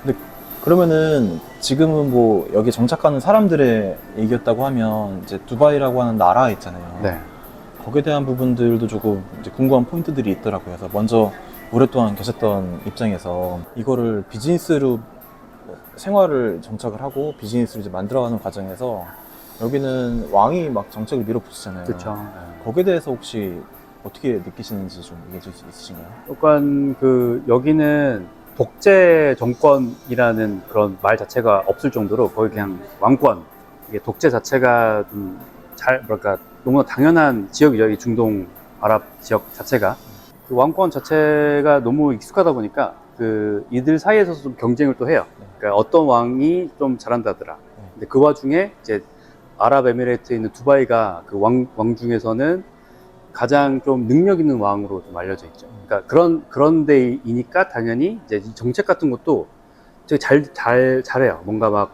근데 그러면은 지금은 뭐 여기 정착하는 사람들의 얘기였다고 하면 이제 두바이라고 하는 나라 있잖아요. 네. 거기에 대한 부분들도 조금 이제 궁금한 포인트들이 있더라고요. 그래서 먼저 오랫동안 계셨던 입장에서 이거를 비즈니스로 생활을 정착을 하고 비즈니스를 이제 만들어가는 과정에서 여기는 왕이 막 정책을 밀어붙이잖아요. 그렇죠. 거기에 대해서 혹시 어떻게 느끼시는지 좀 얘기해 줄 수 있으신가요? 약간 여기는 독재 정권이라는 그런 말 자체가 없을 정도로 거의 그냥 왕권, 이게 독재 자체가 좀 뭐랄까, 너무나 당연한 지역이죠. 이 중동 아랍 지역 자체가. 그 왕권 자체가 너무 익숙하다 보니까 이들 사이에서 좀 경쟁을 또 해요. 그러니까 어떤 왕이 좀 잘한다더라. 근데 그 와중에 이제 아랍에미레이트에 있는 두바이가 그 왕 중에서는 가장 좀 능력 있는 왕으로 좀 알려져 있죠. 그러니까 그런 데이니까 당연히 이제 이 정책 같은 것도 되게 잘해요. 뭔가 막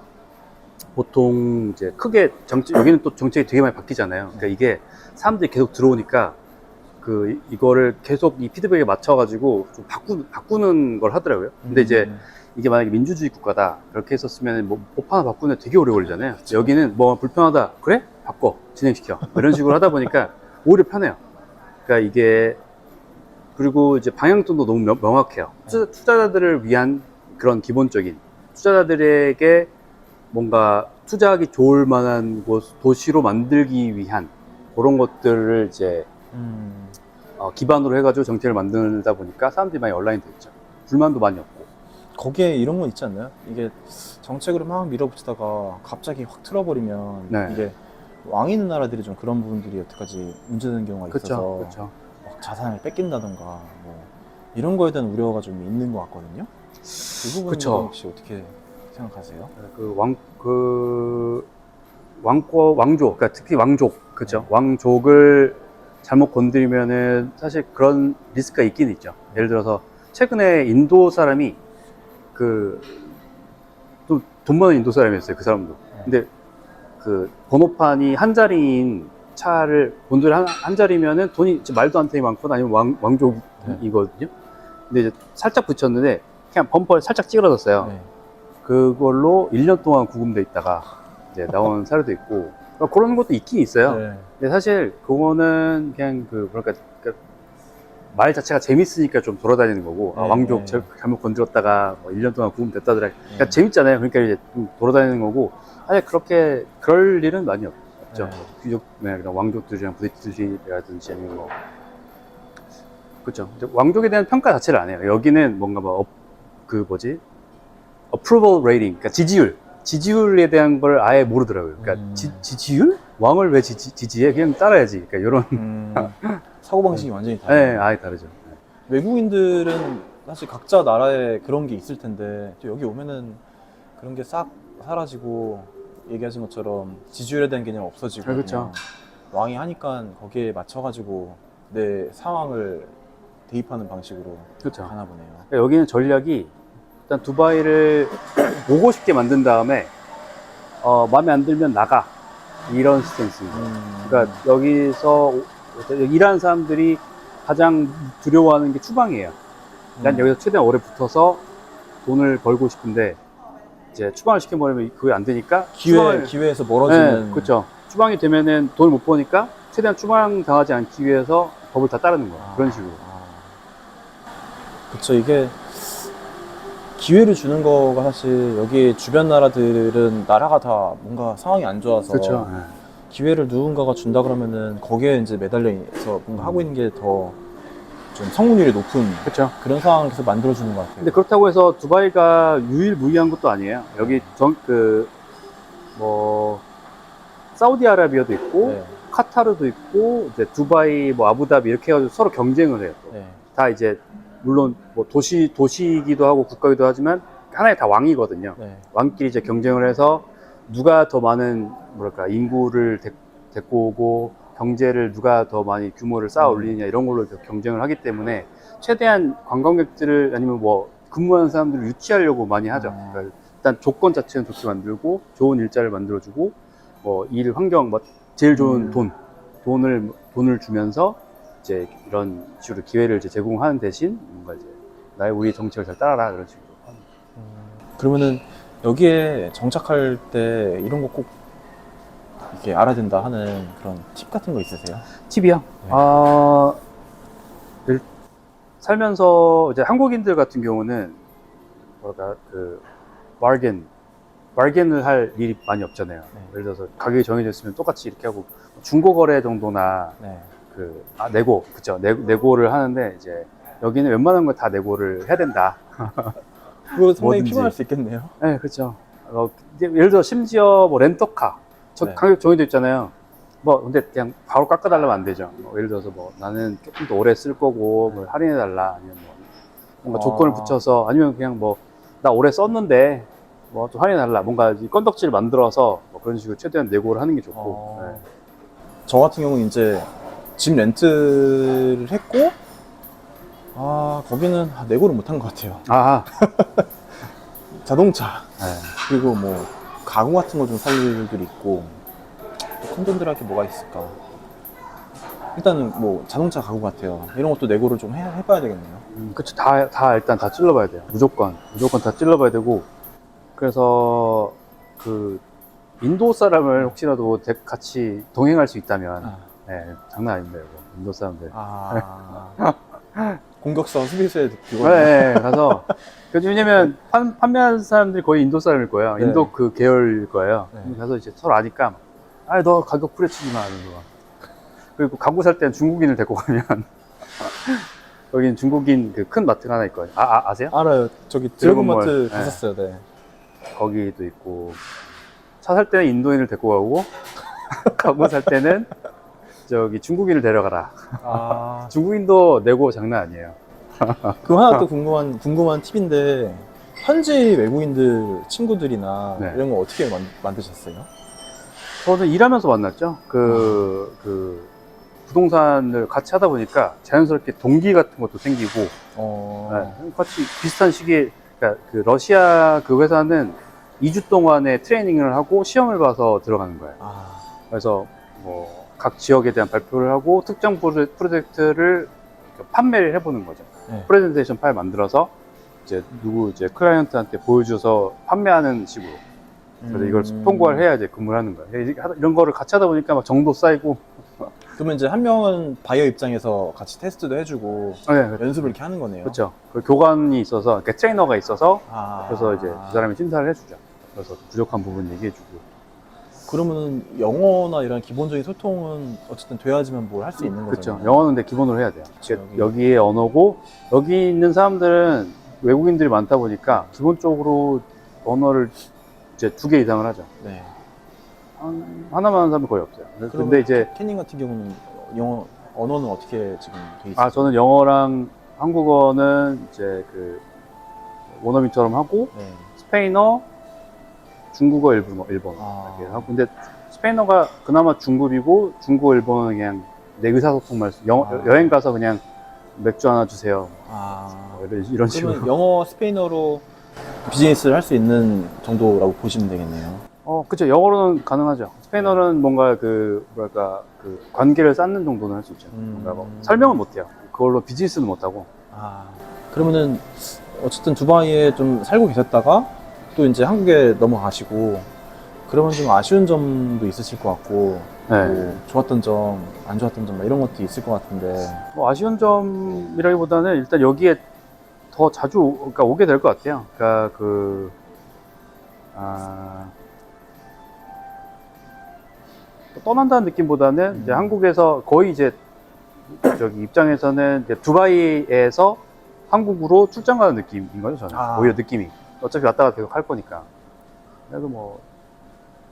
보통 이제 크게 여기는 또 정책이 되게 많이 바뀌잖아요. 그러니까 이게 사람들이 계속 들어오니까 이거를 계속 이 피드백에 맞춰가지고 좀 바꾸는 걸 하더라고요. 근데 이제 이게 만약에 민주주의 국가다 그렇게 했었으면 뭐 법 하나 바꾸는데 되게 오래 걸리잖아요. 여기는 뭐 불편하다 그래? 바꿔 진행시켜 뭐 이런 식으로 하다 보니까 오히려 편해요. 그러니까 이게 그리고 이제 방향성도 너무 명확해요. 투자자들을 위한 그런 기본적인 투자자들에게 뭔가 투자하기 좋을 만한 도시로 만들기 위한 그런 것들을 이제 기반으로 해가지고 정책을 만들다 보니까 사람들이 많이 온라인 됐죠. 불만도 많이 없고. 거기에 이런 건 있지 않나요? 이게 정책으로 막 밀어붙이다가 갑자기 확 틀어버리면 네. 이게 왕이 있는 나라들이 좀 그런 부분들이 여태까지 문제되는 경우가 있어서 그쵸. 막 자산을 뺏긴다던가 뭐 이런 거에 대한 우려가 좀 있는 것 같거든요. 그 부분은 그쵸. 혹시 어떻게 생각하세요? 왕족, 그러니까 특히 왕족, 그죠? 왕족을 잘못 건드리면은 사실 그런 리스크가 있긴 있죠. 예를 들어서 최근에 인도 사람이 좀 돈 많은 인도 사람이었어요. 그 사람도. 근데 번호판이 한 자리인 차를 본들 한 자리면은 돈이 말도 안 되게 많거나 아니면 왕족이거든요. 근데 이제 살짝 붙였는데 그냥 범퍼를 살짝 찌그러졌어요. 네. 그걸로 1년 동안 구금돼 있다가 이제 나온 사례도 있고 그러니까 그런 것도 있긴 있어요. 네. 근데 사실 그거는 그냥 뭐랄까 말 자체가 재밌으니까 좀 돌아다니는 거고 네, 왕족 네. 잘못 건드렸다가 뭐 1년 동안 구금됐다더라. 그러니까 재밌잖아요. 그러니까 이제 좀 돌아다니는 거고 사실 그렇게 그럴 일은 많이 없죠. 귀족, 그냥 왕족들이랑 부대찌들이라든지 아니면 뭐 그렇죠. 왕족에 대한 평가 자체를 안 해요. 여기는 뭔가 뭐 approval rating, 그러니까 지지율에 대한 걸 아예 모르더라고요. 그러니까 지지율? 왕을 왜 지지해? 그냥 따라야지. 그러니까 이런 사고방식이 완전히 네, 다르네요. 아예 다르죠. 외국인들은 사실 각자 나라에 그런 게 있을 텐데 또 여기 오면은 그런 게 싹 사라지고 얘기하신 것처럼 지지율에 대한 개념 없어지고 그렇죠. 그냥 왕이 하니까 거기에 맞춰가지고 내 상황을 대입하는 방식으로 그렇죠. 가나 보네요. 그러니까 여기는 전략이 일단 두바이를 오고 싶게 만든 다음에 마음에 안 들면 나가 이런 스탠스입니다. 그러니까 여기서 일하는 사람들이 가장 두려워하는 게 추방이에요. 난 여기서 최대한 오래 붙어서 돈을 벌고 싶은데 이제 추방을 시켜버리면 그게 안 되니까 기회에서 멀어지는. 네, 그렇죠. 추방이 되면은 돈을 못 버니까 최대한 추방 당하지 않기 위해서 법을 다 따르는 거예요. 그런 식으로. 그쵸. 이게 기회를 주는 거가 사실 여기 주변 나라들은 나라가 다 뭔가 상황이 안 좋아서 그렇죠. 기회를 누군가가 준다 그러면은 거기에 이제 매달려 있어 뭔가 하고 있는 게 더 좀 성공률이 높은 그렇죠. 그런 상황에서 만들어주는 것 같아요. 근데 그렇다고 해서 두바이가 유일무이한 것도 아니에요. 여기 사우디아라비아도 있고 네. 카타르도 있고 이제 두바이, 뭐 아부다비 이렇게 해가지고 서로 경쟁을 해요. 또. 네. 다 이제 물론 뭐 도시이기도 하고 국가이기도 하지만 하나의 다 왕이거든요. 네. 왕끼리 이제 경쟁을 해서 누가 더 많은 뭐랄까 인구를 데리고 오고 경제를 누가 더 많이 규모를 쌓아 올리느냐 이런 걸로 경쟁을 하기 때문에 최대한 관광객들을 아니면 뭐 근무하는 사람들을 유치하려고 많이 하죠. 그러니까 일단 조건 자체는 좋게 만들고 좋은 일자리를 만들어주고 뭐 일 환경 뭐 제일 좋은 돈을 주면서 이제 이런 식으로 기회를 이제 제공하는 대신 뭔가 이제 우리 정책을 잘 따라라 이런 식으로. 그러면은 여기에 정착할 때 이런 거 꼭 이렇게 알아야 된다 하는 그런 팁 같은 거 있으세요? 팁이요? 네. 살면서 이제 한국인들 같은 경우는 뭐랄까 그 바겐을 할 일이 많이 없잖아요. 네. 예를 들어서 가격이 정해져 있으면 똑같이 이렇게 하고 중고 거래 정도나 네. 내고 그죠? 내고를 하는데 이제 여기는 웬만한 걸 다 내고를 해야 된다. 그거 상당히 뭐든지. 피곤할 수 있겠네요. 네, 그렇죠. 예를 들어 심지어 뭐 렌터카 네. 가격 정해져 있잖아요. 뭐 근데 그냥 바로 깎아달라면 안 되죠. 뭐 예를 들어서 뭐 나는 조금 더 오래 쓸 거고 뭐 할인해달라 아니면 뭐 뭔가 조건을 붙여서 아니면 그냥 뭐 나 오래 썼는데 뭐 좀 할인해달라 뭔가 이 건덕지를 만들어서 뭐 그런 식으로 최대한 내고를 하는 게 좋고. 네. 저 같은 경우는 이제 집 렌트를 했고, 거기는 내고를 못한 것 같아요. 아, 자동차, 네. 그리고 뭐 가구 같은 거 좀 살 일들이 있고, 큰 돈들할 게 뭐가 있을까. 일단은 뭐 자동차 가구 같아요. 이런 것도 내고를 좀 해봐야 되겠네요. 그쵸. 일단 다 찔러봐야 돼요. 무조건 다 찔러봐야 되고. 그래서 인도 사람을 혹시라도 같이 동행할 수 있다면, 네, 장난 아닙니다, 이거. 인도 사람들. 공격수 수비수에 그거. 네, 가서. 왜냐면 판매하는 사람들이 거의 인도 사람일 거예요. 네. 인도 그 계열일 거예요. 네. 가서 이제 서로 아니까, 너 가격 후려치지 마. 이러면서. 그리고 가구 살 때는 중국인을 데리고 가면, 여기는 중국인 그 큰 마트가 하나 있거든요. 아세요? 알아요. 저기 드래곤몰. 드래곤마트 네. 갔었어요. 네. 거기도 있고, 차 살 때는 인도인을 데리고 가고, 가구 살 때는 저기 중국인을 데려가라. 중국인도 내고 장난 아니에요. 그 하나 또 궁금한 팁인데, 현지 외국인들 친구들이나 네. 이런 거 어떻게 만드셨어요? 저는 일하면서 만났죠. 부동산을 같이 하다 보니까 자연스럽게 동기 같은 것도 생기고, 네, 같이 비슷한 시기에, 그러니까 그 러시아 그 회사는 2주 동안의 트레이닝을 하고 시험을 봐서 들어가는 거예요. 그래서 뭐 각 지역에 대한 발표를 하고 특정 프로젝트를 판매를 해보는 거죠. 네. 프레젠테이션 파일 만들어서 이제 클라이언트한테 보여줘서 판매하는 식으로. 그래서 이걸 통과를 해야 이제 근무를 하는 거예요. 이런 거를 같이 하다 보니까 막 정도 쌓이고. 그러면 이제 한 명은 바이어 입장에서 같이 테스트도 해주고 네, 연습을 이렇게 하는 거네요. 그렇죠. 그 교관이 있어서, 그러니까 트레이너가 있어서 그래서 이제 그 사람이 심사를 해주죠. 그래서 부족한 부분 얘기해주고. 그러면 영어나 이런 기본적인 소통은 어쨌든 돼야지만 뭘 할 수 있는 거죠. 그렇죠. 영어는 근데 기본으로 해야 돼요. 그쵸, 여기에 언어고, 여기 있는 사람들은 외국인들이 많다 보니까 기본적으로 언어를 이제 2개 이상을 하죠. 네. 하나만 하는 사람은 거의 없어요. 근데 이제 캐닝 같은 경우는 영어 언어는 어떻게 지금 돼 있어요? 저는 영어랑 한국어는 이제 원어민처럼 하고, 네. 스페인어, 중국어, 일본어 이렇게 하고. 근데 스페인어가 그나마 중급이고, 중국어, 일본어는 그냥 내 의사소통만 여행 가서 그냥 맥주 하나 주세요. 이런 식으로. 그러면 영어, 스페인어로 비즈니스를 할 수 있는 정도라고 보시면 되겠네요. 그쵸. 영어로는 가능하죠. 스페인어는 뭔가 관계를 쌓는 정도는 할 수 있죠. 뭔가 뭐 설명은 못해요. 그걸로 비즈니스는 못하고. 그러면은 어쨌든 두바이에 좀 살고 계셨다가 또 이제 한국에 넘어가시고, 그러면 좀 아쉬운 점도 있으실 것 같고, 네. 뭐 좋았던 점, 안 좋았던 점 이런 것도 있을 것 같은데. 뭐 아쉬운 점이라기보다는 일단 여기에 더 자주 그러니까 오게 될 것 같아요. 그러니까 떠난다는 느낌보다는 이제 한국에서 거의 이제 저기 입장에서는 이제 두바이에서 한국으로 출장 가는 느낌인 거죠, 저는. 오히려 느낌이. 어차피 왔다 갔다 계속 할 거니까. 그래도 뭐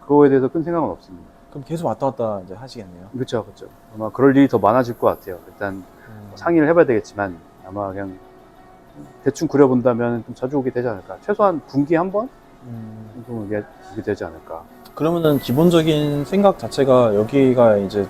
그거에 대해서 큰 생각은 없습니다. 그럼 계속 왔다 갔다 이제 하시겠네요. 그렇죠. 아마 그럴 일이 더 많아질 것 같아요. 일단 상의를 해봐야 되겠지만 아마 그냥 대충 그려본다면 좀 자주 오게 되지 않을까. 최소한 분기에 한 번? 정도 오게 되지 않을까. 그러면은 기본적인 생각 자체가 여기가 이제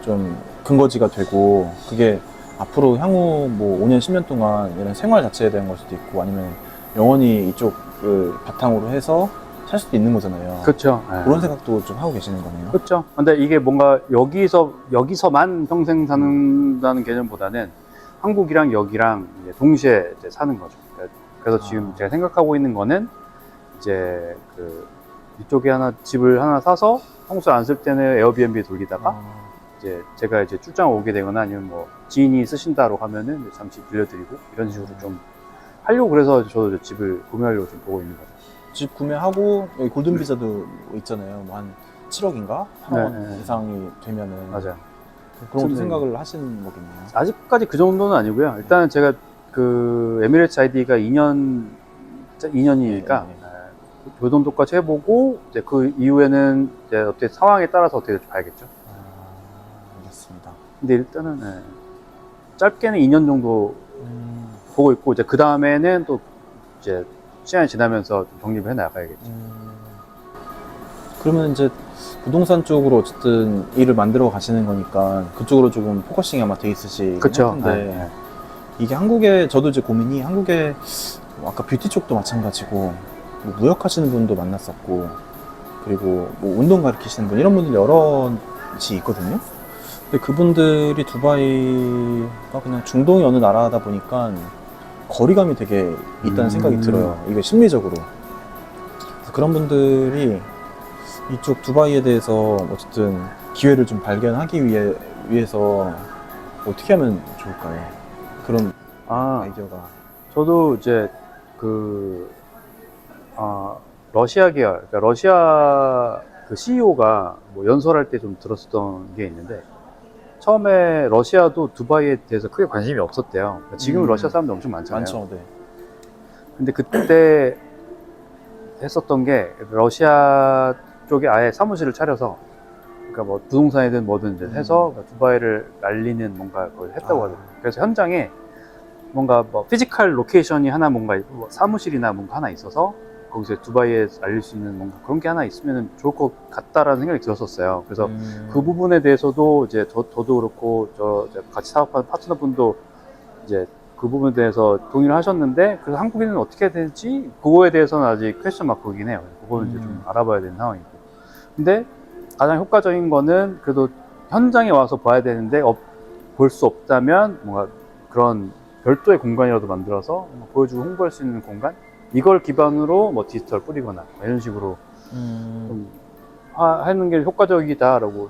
좀 근거지가 되고, 그게 앞으로 향후 뭐 5년, 10년 동안 이런 생활 자체에 대한 걸 수도 있고, 아니면 영원히 이쪽을 바탕으로 해서 살 수도 있는 거잖아요. 그렇죠. 그런 생각도 좀 하고 계시는 거네요. 그렇죠. 근데 이게 뭔가 여기서만 평생 사는다는 개념보다는 한국이랑 여기랑 이제 동시에 이제 사는 거죠. 그래서 지금 제가 생각하고 있는 거는 이제 그 이쪽에 하나 집을 하나 사서 평소에 안 쓸 때는 에어비앤비 돌리다가 이제 제가 이제 출장 오게 되거나 아니면 뭐 지인이 쓰신다고 하면은 이제 잠시 빌려드리고 이런 식으로 좀 하려고, 그래서 저도 이제 집을 구매하려고 좀 보고 있는 거죠. 집 구매하고 여기 골든 비자도 있잖아요. 뭐 한 7억인가? 8억 네, 네. 이상이 되면은 맞아요. 그런 것도 네. 생각을 하시는 거겠네요. 아직까지 그 정도는 아니고요. 일단은 제가 그 에미레이츠 아이디가 2년이니까 네. 그 정도까지 해보고 이제 그 이후에는 이제 어떻게 상황에 따라서 어떻게 될지 봐야겠죠. 알겠습니다. 근데 일단은 짧게는 2년 정도 보고 있고, 이제 그 다음에는 또 이제 시간이 지나면서 좀 독립을 해 나가야겠죠. 그러면 이제 부동산 쪽으로 어쨌든 일을 만들어 가시는 거니까 그쪽으로 조금 포커싱이 아마 돼 있으실 그쵸. 텐데 이게 한국에 저도 이제 고민이 한국에 뭐 아까 뷰티 쪽도 마찬가지고 뭐 무역하시는 분도 만났었고 그리고 뭐 운동 가르치시는 분 이런 분들 여럿이 있거든요. 근데 그분들이 두바이가 그냥 중동의 어느 나라다 보니까 거리감이 되게 있다는 생각이 들어요. 이게 심리적으로. 그래서 그런 분들이 이쪽 두바이에 대해서 어쨌든 기회를 좀 발견하기 위해서 어떻게 하면 좋을까요? 그런 아이디어가. 저도 이제 러시아 계열, 그러니까 러시아 그 CEO가 뭐 연설할 때 좀 들었었던 게 있는데, 처음에 러시아도 두바이에 대해서 크게 관심이 없었대요. 그러니까 지금 러시아 사람들 엄청 많잖아요. 많죠, 네. 근데 그때 했었던 게 러시아 쪽에 아예 사무실을 차려서, 그러니까 뭐 부동산이든 뭐든 이제 해서 두바이를 알리는 뭔가 그걸 했다고 하더라고요. 그래서 현장에 뭔가 뭐 피지컬 로케이션이 하나 뭔가 뭐 사무실이나 뭔가 하나 있어서 거기서 두바이에 알릴 수 있는 뭔가 그런 게 하나 있으면 좋을 것 같다라는 생각이 들었었어요. 그래서 그 부분에 대해서도 이제 저도 그렇고 이제 같이 사업하는 파트너분도 이제 그 부분에 대해서 동의를 하셨는데, 그래서 한국인은 어떻게 해야 되는지 그거에 대해서는 아직 퀘스천 마크이긴 해요. 그거는 이제 좀 알아봐야 되는 상황이고. 근데 가장 효과적인 거는 그래도 현장에 와서 봐야 되는데 볼 수 없다면 뭔가 그런 별도의 공간이라도 만들어서 보여주고 홍보할 수 있는 공간, 이걸 기반으로 뭐 디지털 뿌리거나 이런 식으로 좀 하는 게 효과적이다라고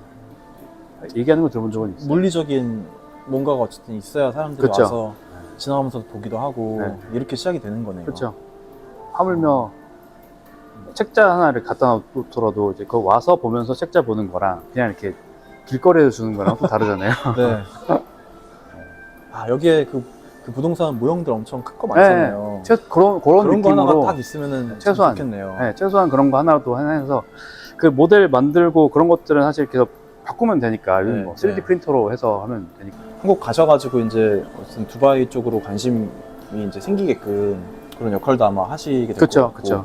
얘기하는 걸 들어본 적은 있어요. 물리적인 뭔가가 어쨌든 있어야 사람들이 그쵸. 와서 지나가면서 보기도 하고 네. 이렇게 시작이 되는 거네요. 그렇죠. 하물며 책자 하나를 갖다 놓더라도 이제 그거 와서 보면서 책자 보는 거랑 그냥 이렇게 길거리에서 주는 거랑 또 다르잖아요. 네. 여기에 그 부동산 모형들 엄청 큰 거 많잖아요. 그런 그런 거 느낌으로 하나가 딱 있으면은 최소한 좋겠네요. 네, 최소한 그런 거 하나도 해서 그 모델 만들고 그런 것들은 사실 계속 바꾸면 되니까, 네, 뭐 3D 네. 프린터로 해서 하면 되니까. 한국 가셔가지고 이제 어쨌든 두바이 쪽으로 관심이 이제 생기게끔 그런 역할도 아마 하시게 될 것 그쵸, 같고 그쵸.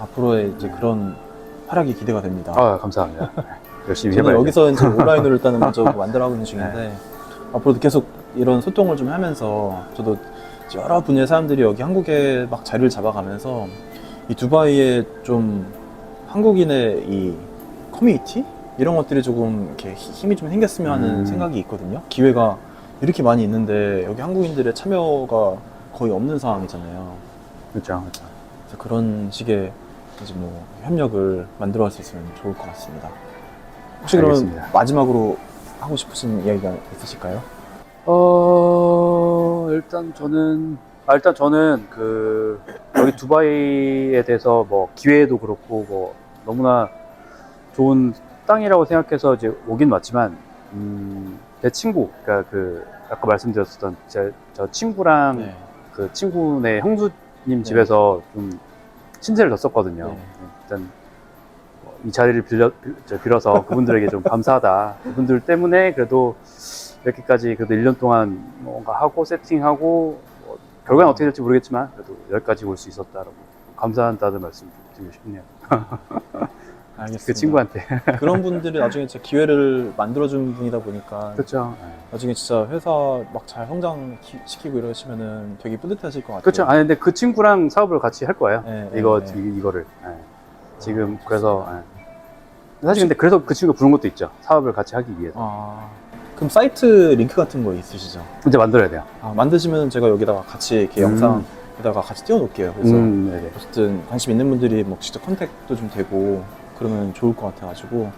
앞으로의 이제 그런 활약이 기대가 됩니다. 감사합니다. 열심히 저는 해봐야죠. 여기서 이제 온라인으로 일단은 먼저 만들어가고 있는 중인데 앞으로도 계속 이런 소통을 좀 하면서 저도 여러 분야의 사람들이 여기 한국에 막 자리를 잡아가면서 이 두바이에 좀 한국인의 이 커뮤니티 이런 것들이 조금 이렇게 힘이 좀 생겼으면 하는 생각이 있거든요. 기회가 이렇게 많이 있는데 여기 한국인들의 참여가 거의 없는 상황이잖아요. 그렇죠. 그래서 그런 식의 이제 뭐 협력을 만들어갈 수 있으면 좋을 것 같습니다. 혹시 알겠습니다. 그러면 마지막으로 하고 싶으신 이야기가 있으실까요? 일단 저는 여기 두바이에 대해서 뭐 기회도 그렇고 뭐 너무나 좋은 땅이라고 생각해서 이제 오긴 왔지만, 제 친구, 그러니까 아까 말씀드렸었던 저 친구랑 네. 그 친구네 형수님 집에서 좀 친세를 졌었거든요. 네. 일단 이 자리를 빌어서 그분들에게 좀 감사하다. 그분들 때문에 그래도 이렇게까지 그래도 1년 동안 뭔가 하고 세팅하고 뭐 결과는 어떻게 될지 모르겠지만 그래도 여기까지 올 수 있었다라고 감사한다는 말씀 드리고 싶네요. 알겠습니다. 그 친구한테. 그런 분들이 나중에 진짜 기회를 만들어준 분이다 보니까 그렇죠. 나중에 진짜 회사 막 잘 성장시키고 이러시면은 되게 뿌듯하실 것 같아요. 그렇죠. 근데 그 친구랑 사업을 같이 할 거예요. 네, 이거를. 지금 그래서 사실 근데 그래서 그 친구가 부른 것도 있죠. 사업을 같이 하기 위해서. 그럼 사이트 링크 같은 거 있으시죠? 이제 만들어야 돼요. 만드시면 제가 여기다가 같이 이렇게 영상 에다가 같이 띄워놓을게요. 그래서 네네. 어쨌든 관심 있는 분들이 뭐 직접 컨택도 좀 되고 그러면 좋을 것 같아가지고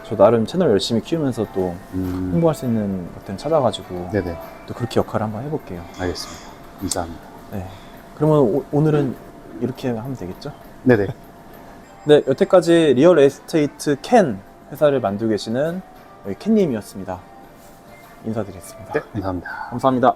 저 나름 채널 열심히 키우면서 또 홍보할 수 있는 것들은 찾아가지고 네네. 또 그렇게 역할을 한번 해볼게요. 알겠습니다. 감사합니다. 네. 그러면 오늘은 이렇게 하면 되겠죠? 네네. 네, 여태까지 리얼 에스테이트 캔 회사를 만들고 계시는 여기 캔님이었습니다. 인사드리겠습니다. 네, 감사합니다. 감사합니다.